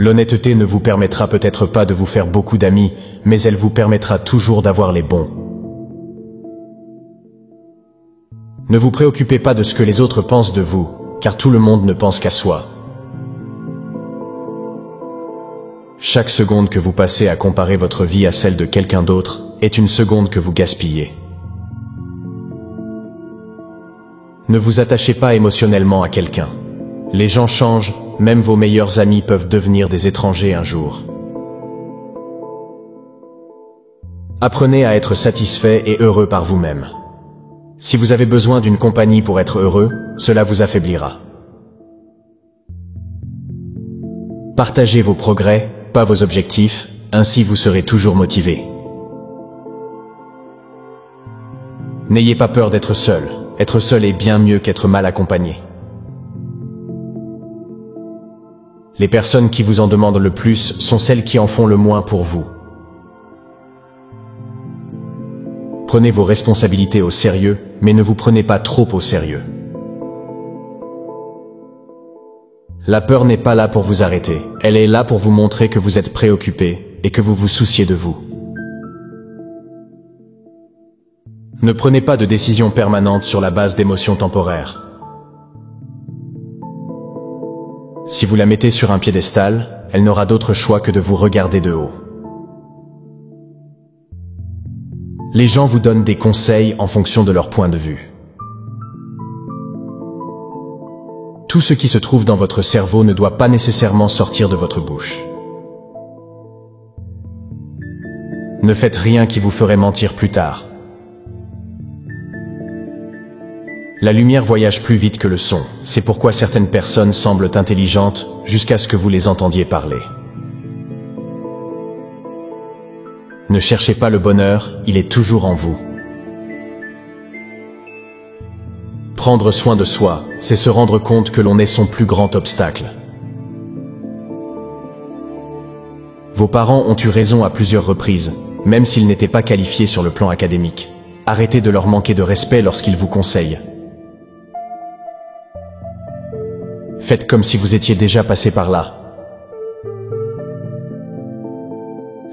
L'honnêteté ne vous permettra peut-être pas de vous faire beaucoup d'amis, mais elle vous permettra toujours d'avoir les bons. Ne vous préoccupez pas de ce que les autres pensent de vous, car tout le monde ne pense qu'à soi. Chaque seconde que vous passez à comparer votre vie à celle de quelqu'un d'autre est une seconde que vous gaspillez. Ne vous attachez pas émotionnellement à quelqu'un. Les gens changent, même vos meilleurs amis peuvent devenir des étrangers un jour. Apprenez à être satisfait et heureux par vous-même. Si vous avez besoin d'une compagnie pour être heureux, cela vous affaiblira. Partagez vos progrès, pas vos objectifs, ainsi vous serez toujours motivé. N'ayez pas peur d'être seul. Être seul est bien mieux qu'être mal accompagné. Les personnes qui vous en demandent le plus sont celles qui en font le moins pour vous. Prenez vos responsabilités au sérieux, mais ne vous prenez pas trop au sérieux. La peur n'est pas là pour vous arrêter, elle est là pour vous montrer que vous êtes préoccupé et que vous vous souciez de vous. Ne prenez pas de décisions permanentes sur la base d'émotions temporaires. Si vous la mettez sur un piédestal, elle n'aura d'autre choix que de vous regarder de haut. Les gens vous donnent des conseils en fonction de leur point de vue. Tout ce qui se trouve dans votre cerveau ne doit pas nécessairement sortir de votre bouche. Ne faites rien qui vous ferait mentir plus tard. La lumière voyage plus vite que le son, c'est pourquoi certaines personnes semblent intelligentes jusqu'à ce que vous les entendiez parler. Ne cherchez pas le bonheur, il est toujours en vous. Prendre soin de soi, c'est se rendre compte que l'on est son plus grand obstacle. Vos parents ont eu raison à plusieurs reprises, même s'ils n'étaient pas qualifiés sur le plan académique. Arrêtez de leur manquer de respect lorsqu'ils vous conseillent. Faites comme si vous étiez déjà passé par là.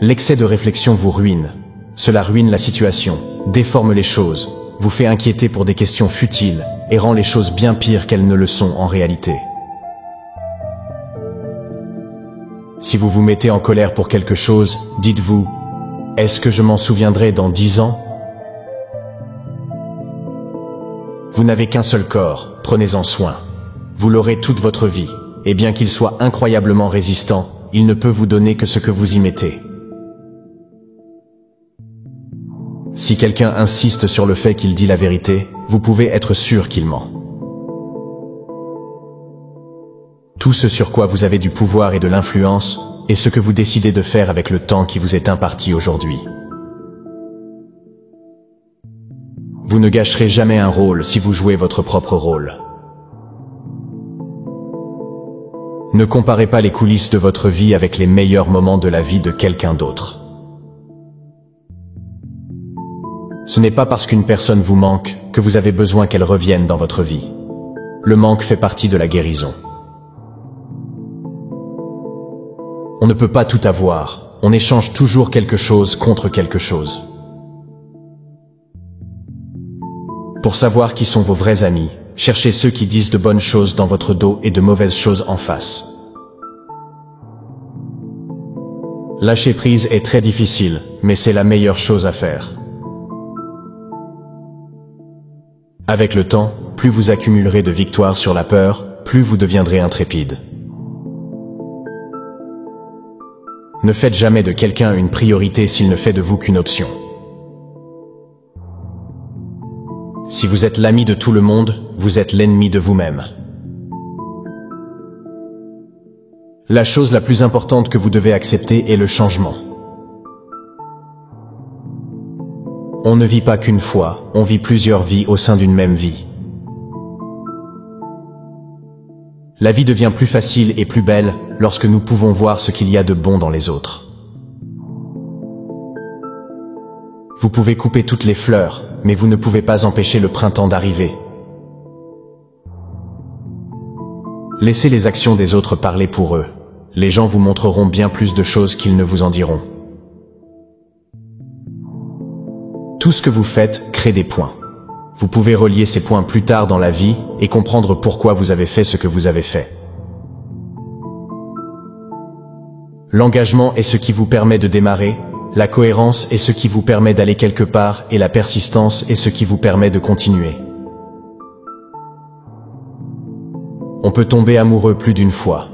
L'excès de réflexion vous ruine. Cela ruine la situation, déforme les choses, vous fait inquiéter pour des questions futiles et rend les choses bien pires qu'elles ne le sont en réalité. Si vous vous mettez en colère pour quelque chose, dites-vous « Est-ce que je m'en souviendrai dans 10 ans ?» Vous n'avez qu'un seul corps, prenez-en soin. Vous l'aurez toute votre vie, et bien qu'il soit incroyablement résistant, il ne peut vous donner que ce que vous y mettez. Si quelqu'un insiste sur le fait qu'il dit la vérité, vous pouvez être sûr qu'il ment. Tout ce sur quoi vous avez du pouvoir et de l'influence est ce que vous décidez de faire avec le temps qui vous est imparti aujourd'hui. Vous ne gâcherez jamais un rôle si vous jouez votre propre rôle. Ne comparez pas les coulisses de votre vie avec les meilleurs moments de la vie de quelqu'un d'autre. Ce n'est pas parce qu'une personne vous manque que vous avez besoin qu'elle revienne dans votre vie. Le manque fait partie de la guérison. On ne peut pas tout avoir, on échange toujours quelque chose contre quelque chose. Pour savoir qui sont vos vrais amis, cherchez ceux qui disent de bonnes choses dans votre dos et de mauvaises choses en face. Lâcher prise est très difficile, mais c'est la meilleure chose à faire. Avec le temps, plus vous accumulerez de victoires sur la peur, plus vous deviendrez intrépide. Ne faites jamais de quelqu'un une priorité s'il ne fait de vous qu'une option. Si vous êtes l'ami de tout le monde, vous êtes l'ennemi de vous-même. La chose la plus importante que vous devez accepter est le changement. On ne vit pas qu'une fois, on vit plusieurs vies au sein d'une même vie. La vie devient plus facile et plus belle lorsque nous pouvons voir ce qu'il y a de bon dans les autres. Vous pouvez couper toutes les fleurs, mais vous ne pouvez pas empêcher le printemps d'arriver. Laissez les actions des autres parler pour eux. Les gens vous montreront bien plus de choses qu'ils ne vous en diront. Tout ce que vous faites crée des points. Vous pouvez relier ces points plus tard dans la vie et comprendre pourquoi vous avez fait ce que vous avez fait. L'engagement est ce qui vous permet de démarrer, la cohérence est ce qui vous permet d'aller quelque part et la persistance est ce qui vous permet de continuer. On peut tomber amoureux plus d'une fois.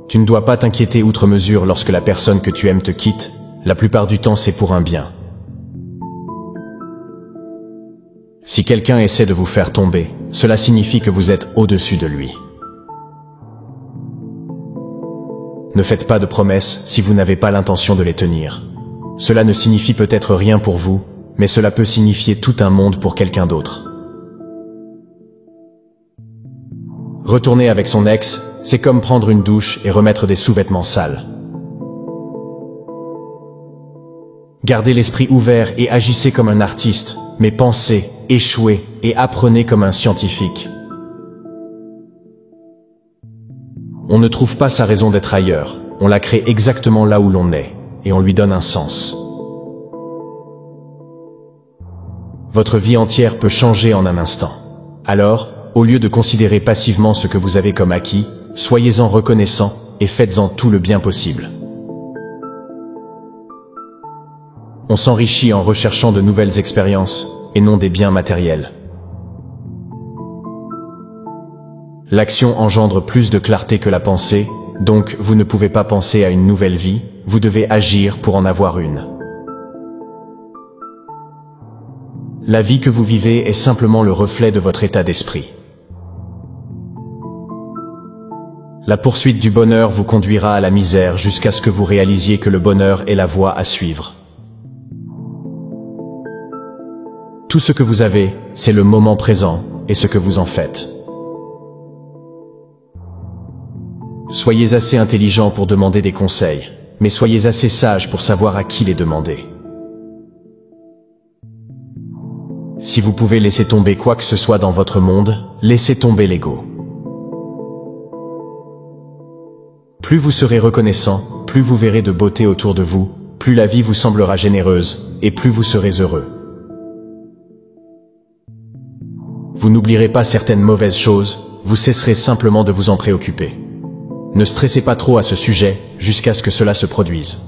Tu ne dois pas t'inquiéter outre mesure lorsque la personne que tu aimes te quitte, la plupart du temps c'est pour un bien. Si quelqu'un essaie de vous faire tomber, cela signifie que vous êtes au-dessus de lui. Ne faites pas de promesses si vous n'avez pas l'intention de les tenir. Cela ne signifie peut-être rien pour vous, mais cela peut signifier tout un monde pour quelqu'un d'autre. Retourner avec son ex, c'est comme prendre une douche et remettre des sous-vêtements sales. Gardez l'esprit ouvert et agissez comme un artiste, mais pensez, échouez et apprenez comme un scientifique. On ne trouve pas sa raison d'être ailleurs, on la crée exactement là où l'on est, et on lui donne un sens. Votre vie entière peut changer en un instant. Alors, au lieu de considérer passivement ce que vous avez comme acquis, soyez-en reconnaissant et faites-en tout le bien possible. On s'enrichit en recherchant de nouvelles expériences et non des biens matériels. L'action engendre plus de clarté que la pensée, donc vous ne pouvez pas penser à une nouvelle vie, vous devez agir pour en avoir une. La vie que vous vivez est simplement le reflet de votre état d'esprit. La poursuite du bonheur vous conduira à la misère jusqu'à ce que vous réalisiez que le bonheur est la voie à suivre. Tout ce que vous avez, c'est le moment présent et ce que vous en faites. Soyez assez intelligent pour demander des conseils, mais soyez assez sage pour savoir à qui les demander. Si vous pouvez laisser tomber quoi que ce soit dans votre monde, laissez tomber l'ego. Plus vous serez reconnaissant, plus vous verrez de beauté autour de vous, plus la vie vous semblera généreuse, et plus vous serez heureux. Vous n'oublierez pas certaines mauvaises choses, vous cesserez simplement de vous en préoccuper. Ne stressez pas trop à ce sujet, jusqu'à ce que cela se produise.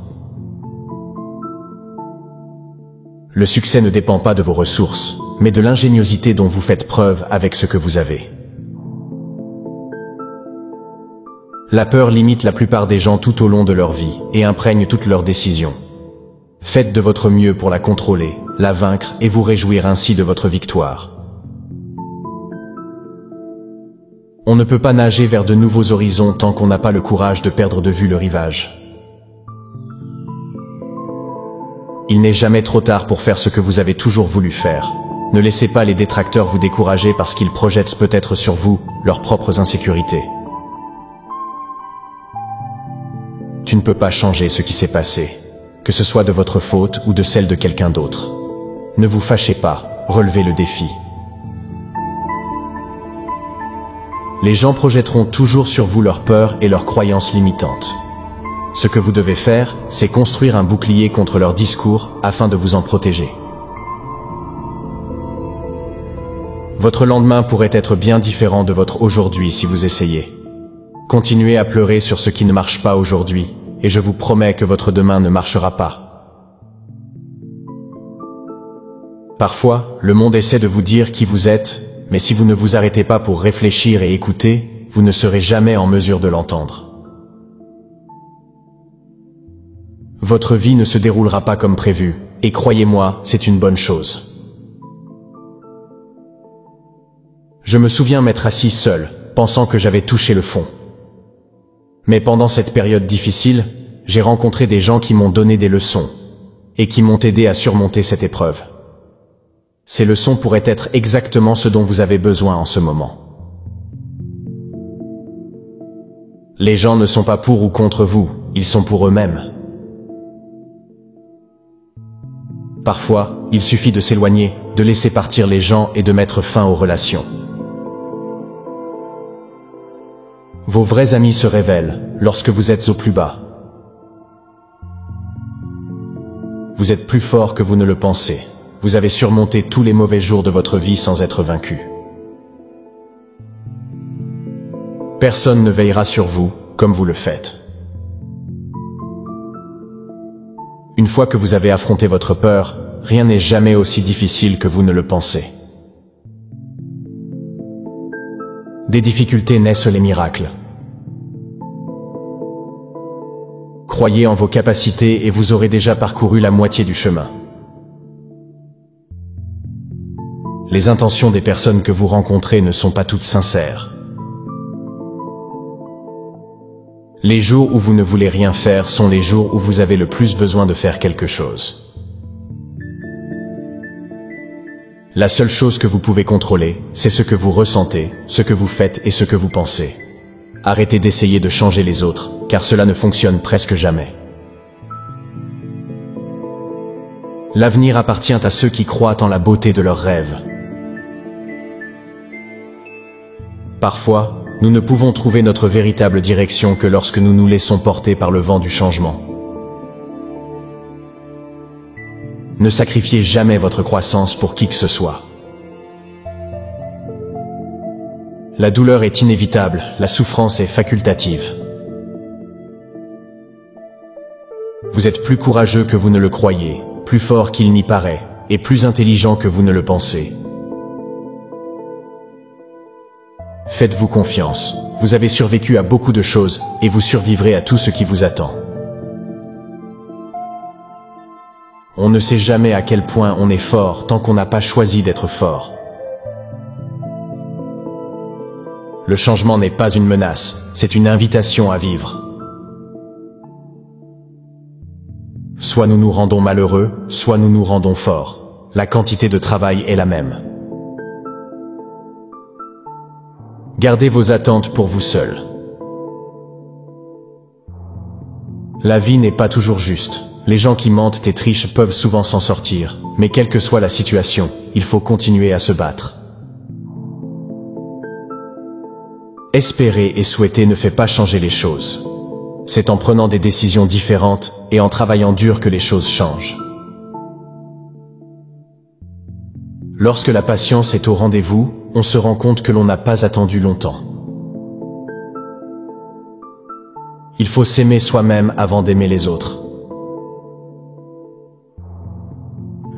Le succès ne dépend pas de vos ressources, mais de l'ingéniosité dont vous faites preuve avec ce que vous avez. La peur limite la plupart des gens tout au long de leur vie et imprègne toutes leurs décisions. Faites de votre mieux pour la contrôler, la vaincre et vous réjouir ainsi de votre victoire. On ne peut pas nager vers de nouveaux horizons tant qu'on n'a pas le courage de perdre de vue le rivage. Il n'est jamais trop tard pour faire ce que vous avez toujours voulu faire. Ne laissez pas les détracteurs vous décourager parce qu'ils projettent peut-être sur vous leurs propres insécurités. Tu ne peux pas changer ce qui s'est passé, que ce soit de votre faute ou de celle de quelqu'un d'autre. Ne vous fâchez pas, relevez le défi. Les gens projetteront toujours sur vous leurs peurs et leurs croyances limitantes. Ce que vous devez faire, c'est construire un bouclier contre leurs discours afin de vous en protéger. Votre lendemain pourrait être bien différent de votre aujourd'hui si vous essayez. Continuez à pleurer sur ce qui ne marche pas aujourd'hui, et je vous promets que votre demain ne marchera pas. Parfois, le monde essaie de vous dire qui vous êtes, mais si vous ne vous arrêtez pas pour réfléchir et écouter, vous ne serez jamais en mesure de l'entendre. Votre vie ne se déroulera pas comme prévu, et croyez-moi, c'est une bonne chose. Je me souviens m'être assis seul, pensant que j'avais touché le fond. Mais pendant cette période difficile, j'ai rencontré des gens qui m'ont donné des leçons, et qui m'ont aidé à surmonter cette épreuve. Ces leçons pourraient être exactement ce dont vous avez besoin en ce moment. Les gens ne sont pas pour ou contre vous, ils sont pour eux-mêmes. Parfois, il suffit de s'éloigner, de laisser partir les gens et de mettre fin aux relations. Vos vrais amis se révèlent lorsque vous êtes au plus bas. Vous êtes plus fort que vous ne le pensez. Vous avez surmonté tous les mauvais jours de votre vie sans être vaincu. Personne ne veillera sur vous comme vous le faites. Une fois que vous avez affronté votre peur, rien n'est jamais aussi difficile que vous ne le pensez. Des difficultés naissent les miracles. Croyez en vos capacités et vous aurez déjà parcouru la moitié du chemin. Les intentions des personnes que vous rencontrez ne sont pas toutes sincères. Les jours où vous ne voulez rien faire sont les jours où vous avez le plus besoin de faire quelque chose. La seule chose que vous pouvez contrôler, c'est ce que vous ressentez, ce que vous faites et ce que vous pensez. Arrêtez d'essayer de changer les autres, car cela ne fonctionne presque jamais. L'avenir appartient à ceux qui croient en la beauté de leurs rêves. Parfois, nous ne pouvons trouver notre véritable direction que lorsque nous nous laissons porter par le vent du changement. Ne sacrifiez jamais votre croissance pour qui que ce soit. La douleur est inévitable, la souffrance est facultative. Vous êtes plus courageux que vous ne le croyez, plus fort qu'il n'y paraît, et plus intelligent que vous ne le pensez. Faites-vous confiance, vous avez survécu à beaucoup de choses, et vous survivrez à tout ce qui vous attend. On ne sait jamais à quel point on est fort tant qu'on n'a pas choisi d'être fort. Le changement n'est pas une menace, c'est une invitation à vivre. Soit nous nous rendons malheureux, soit nous nous rendons forts. La quantité de travail est la même. Gardez vos attentes pour vous seul. La vie n'est pas toujours juste. Les gens qui mentent et trichent peuvent souvent s'en sortir, mais quelle que soit la situation, il faut continuer à se battre. Espérer et souhaiter ne fait pas changer les choses. C'est en prenant des décisions différentes et en travaillant dur que les choses changent. Lorsque la patience est au rendez-vous, on se rend compte que l'on n'a pas attendu longtemps. Il faut s'aimer soi-même avant d'aimer les autres.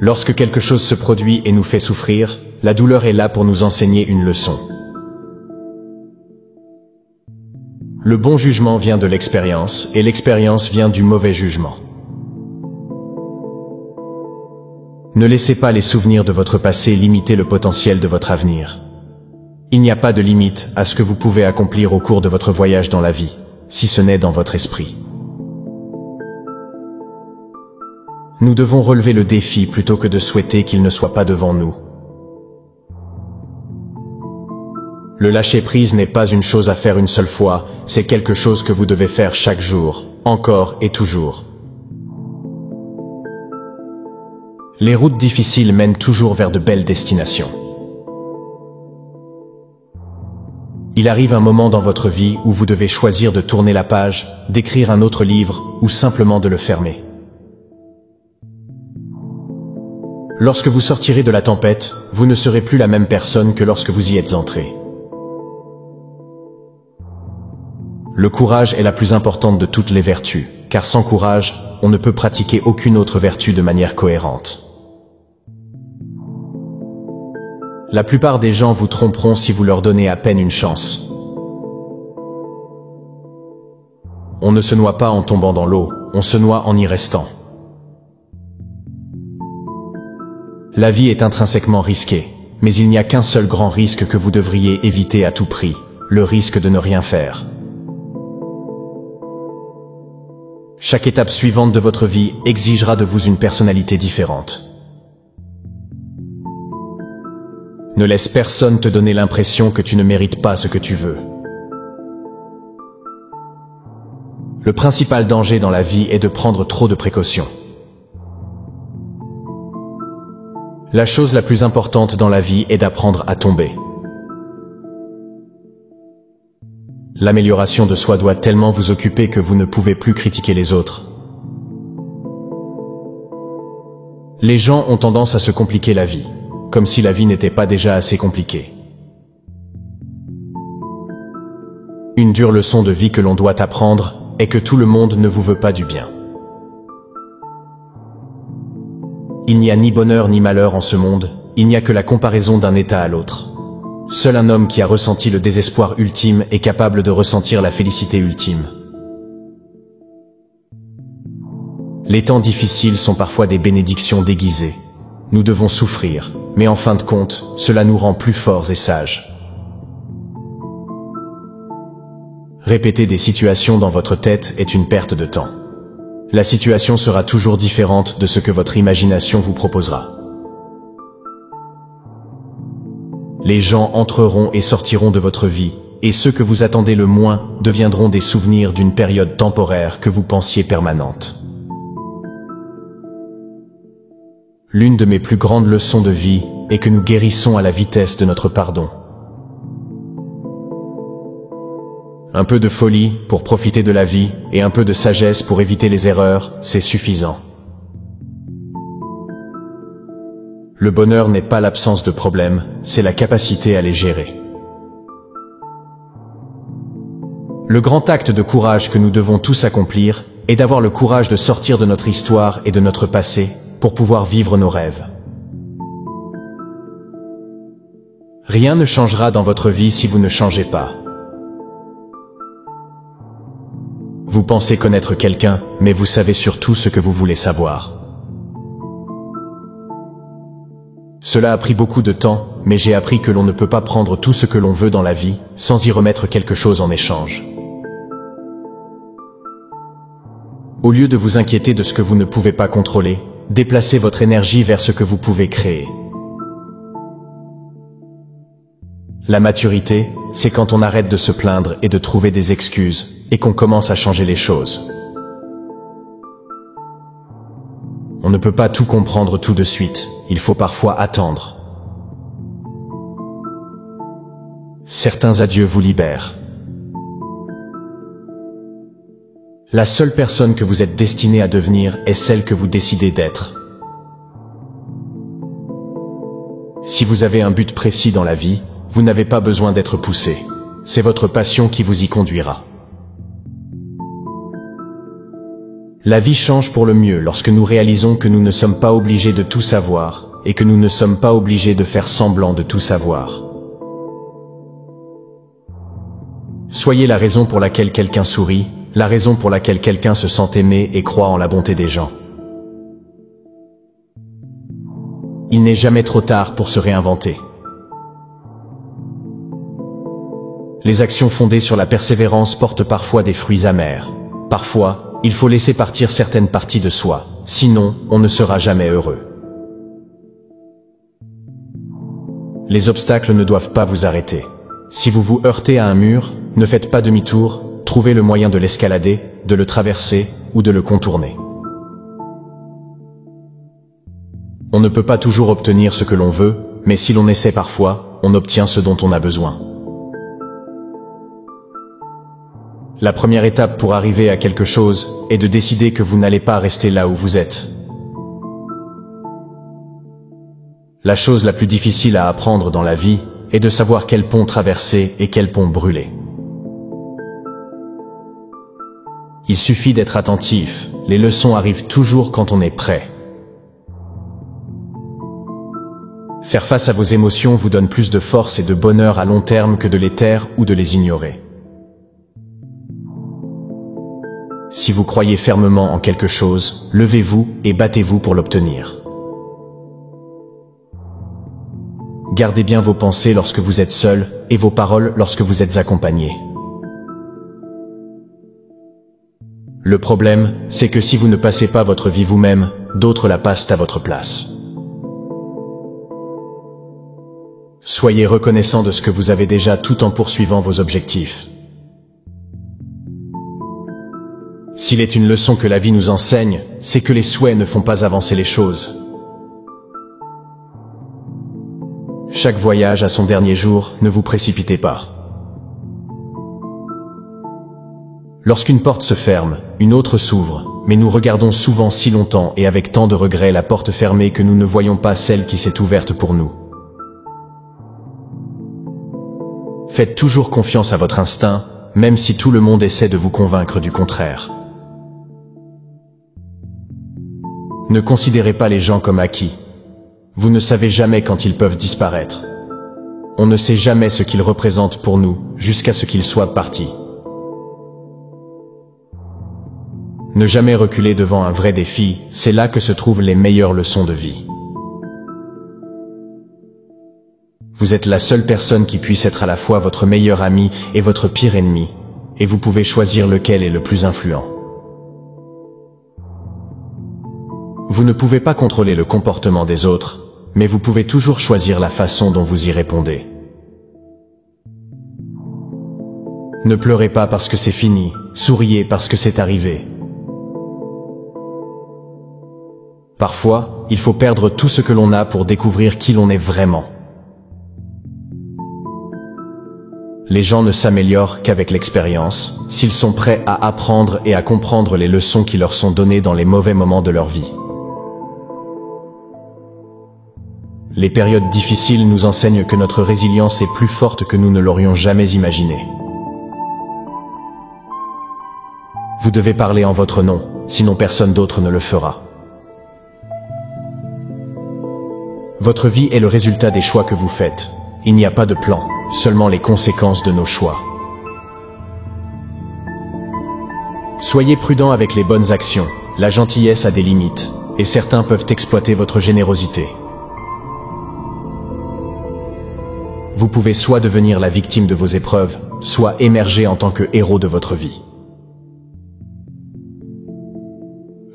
Lorsque quelque chose se produit et nous fait souffrir, la douleur est là pour nous enseigner une leçon. Le bon jugement vient de l'expérience, et l'expérience vient du mauvais jugement. Ne laissez pas les souvenirs de votre passé limiter le potentiel de votre avenir. Il n'y a pas de limite à ce que vous pouvez accomplir au cours de votre voyage dans la vie, si ce n'est dans votre esprit. Nous devons relever le défi plutôt que de souhaiter qu'il ne soit pas devant nous. Le lâcher-prise n'est pas une chose à faire une seule fois, c'est quelque chose que vous devez faire chaque jour, encore et toujours. Les routes difficiles mènent toujours vers de belles destinations. Il arrive un moment dans votre vie où vous devez choisir de tourner la page, d'écrire un autre livre ou simplement de le fermer. Lorsque vous sortirez de la tempête, vous ne serez plus la même personne que lorsque vous y êtes entré. Le courage est la plus importante de toutes les vertus, car sans courage, on ne peut pratiquer aucune autre vertu de manière cohérente. La plupart des gens vous tromperont si vous leur donnez à peine une chance. On ne se noie pas en tombant dans l'eau, on se noie en y restant. La vie est intrinsèquement risquée, mais il n'y a qu'un seul grand risque que vous devriez éviter à tout prix, le risque de ne rien faire. Chaque étape suivante de votre vie exigera de vous une personnalité différente. Ne laisse personne te donner l'impression que tu ne mérites pas ce que tu veux. Le principal danger dans la vie est de prendre trop de précautions. La chose la plus importante dans la vie est d'apprendre à tomber. L'amélioration de soi doit tellement vous occuper que vous ne pouvez plus critiquer les autres. Les gens ont tendance à se compliquer la vie, comme si la vie n'était pas déjà assez compliquée. Une dure leçon de vie que l'on doit apprendre est que tout le monde ne vous veut pas du bien. Il n'y a ni bonheur ni malheur en ce monde, il n'y a que la comparaison d'un état à l'autre. Seul un homme qui a ressenti le désespoir ultime est capable de ressentir la félicité ultime. Les temps difficiles sont parfois des bénédictions déguisées. Nous devons souffrir, mais en fin de compte, cela nous rend plus forts et sages. Répéter des situations dans votre tête est une perte de temps. La situation sera toujours différente de ce que votre imagination vous proposera. Les gens entreront et sortiront de votre vie, et ceux que vous attendez le moins deviendront des souvenirs d'une période temporaire que vous pensiez permanente. L'une de mes plus grandes leçons de vie est que nous guérissons à la vitesse de notre pardon. Un peu de folie pour profiter de la vie et un peu de sagesse pour éviter les erreurs, c'est suffisant. Le bonheur n'est pas l'absence de problèmes, c'est la capacité à les gérer. Le grand acte de courage que nous devons tous accomplir est d'avoir le courage de sortir de notre histoire et de notre passé pour pouvoir vivre nos rêves. Rien ne changera dans votre vie si vous ne changez pas. Vous pensez connaître quelqu'un, mais vous savez surtout ce que vous voulez savoir. Cela a pris beaucoup de temps, mais j'ai appris que l'on ne peut pas prendre tout ce que l'on veut dans la vie, sans y remettre quelque chose en échange. Au lieu de vous inquiéter de ce que vous ne pouvez pas contrôler, déplacez votre énergie vers ce que vous pouvez créer. La maturité, c'est quand on arrête de se plaindre et de trouver des excuses, et qu'on commence à changer les choses. On ne peut pas tout comprendre tout de suite, il faut parfois attendre. Certains adieux vous libèrent. La seule personne que vous êtes destiné à devenir est celle que vous décidez d'être. Si vous avez un but précis dans la vie, vous n'avez pas besoin d'être poussé. C'est votre passion qui vous y conduira. La vie change pour le mieux lorsque nous réalisons que nous ne sommes pas obligés de tout savoir et que nous ne sommes pas obligés de faire semblant de tout savoir. Soyez la raison pour laquelle quelqu'un sourit, la raison pour laquelle quelqu'un se sent aimé et croit en la bonté des gens. Il n'est jamais trop tard pour se réinventer. Les actions fondées sur la persévérance portent parfois des fruits amers. Parfois, il faut laisser partir certaines parties de soi, sinon on ne sera jamais heureux. Les obstacles ne doivent pas vous arrêter. Si vous vous heurtez à un mur, ne faites pas demi-tour, trouvez le moyen de l'escalader, de le traverser ou de le contourner. On ne peut pas toujours obtenir ce que l'on veut, mais si l'on essaie parfois, on obtient ce dont on a besoin. La première étape pour arriver à quelque chose est de décider que vous n'allez pas rester là où vous êtes. La chose la plus difficile à apprendre dans la vie est de savoir quel pont traverser et quel pont brûler. Il suffit d'être attentif, les leçons arrivent toujours quand on est prêt. Faire face à vos émotions vous donne plus de force et de bonheur à long terme que de les taire ou de les ignorer. Si vous croyez fermement en quelque chose, levez-vous et battez-vous pour l'obtenir. Gardez bien vos pensées lorsque vous êtes seul et vos paroles lorsque vous êtes accompagné. Le problème, c'est que si vous ne passez pas votre vie vous-même, d'autres la passent à votre place. Soyez reconnaissant de ce que vous avez déjà tout en poursuivant vos objectifs. S'il est une leçon que la vie nous enseigne, c'est que les souhaits ne font pas avancer les choses. Chaque voyage a son dernier jour, ne vous précipitez pas. Lorsqu'une porte se ferme, une autre s'ouvre, mais nous regardons souvent si longtemps et avec tant de regret la porte fermée que nous ne voyons pas celle qui s'est ouverte pour nous. Faites toujours confiance à votre instinct, même si tout le monde essaie de vous convaincre du contraire. Ne considérez pas les gens comme acquis. Vous ne savez jamais quand ils peuvent disparaître. On ne sait jamais ce qu'ils représentent pour nous, jusqu'à ce qu'ils soient partis. Ne jamais reculer devant un vrai défi, c'est là que se trouvent les meilleures leçons de vie. Vous êtes la seule personne qui puisse être à la fois votre meilleur ami et votre pire ennemi, et vous pouvez choisir lequel est le plus influent. Vous ne pouvez pas contrôler le comportement des autres, mais vous pouvez toujours choisir la façon dont vous y répondez. Ne pleurez pas parce que c'est fini, souriez parce que c'est arrivé. Parfois, il faut perdre tout ce que l'on a pour découvrir qui l'on est vraiment. Les gens ne s'améliorent qu'avec l'expérience, s'ils sont prêts à apprendre et à comprendre les leçons qui leur sont données dans les mauvais moments de leur vie. Les périodes difficiles nous enseignent que notre résilience est plus forte que nous ne l'aurions jamais imaginé. Vous devez parler en votre nom, sinon personne d'autre ne le fera. Votre vie est le résultat des choix que vous faites. Il n'y a pas de plan, seulement les conséquences de nos choix. Soyez prudent avec les bonnes actions. La gentillesse a des limites, et certains peuvent exploiter votre générosité. Vous pouvez soit devenir la victime de vos épreuves, soit émerger en tant que héros de votre vie.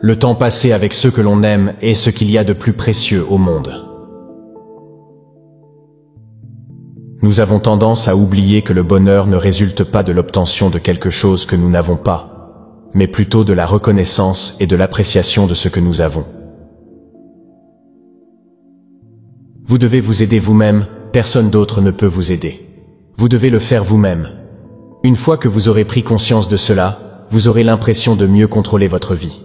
Le temps passé avec ceux que l'on aime est ce qu'il y a de plus précieux au monde. Nous avons tendance à oublier que le bonheur ne résulte pas de l'obtention de quelque chose que nous n'avons pas, mais plutôt de la reconnaissance et de l'appréciation de ce que nous avons. Vous devez vous aider vous-même, personne d'autre ne peut vous aider. Vous devez le faire vous-même. Une fois que vous aurez pris conscience de cela, vous aurez l'impression de mieux contrôler votre vie.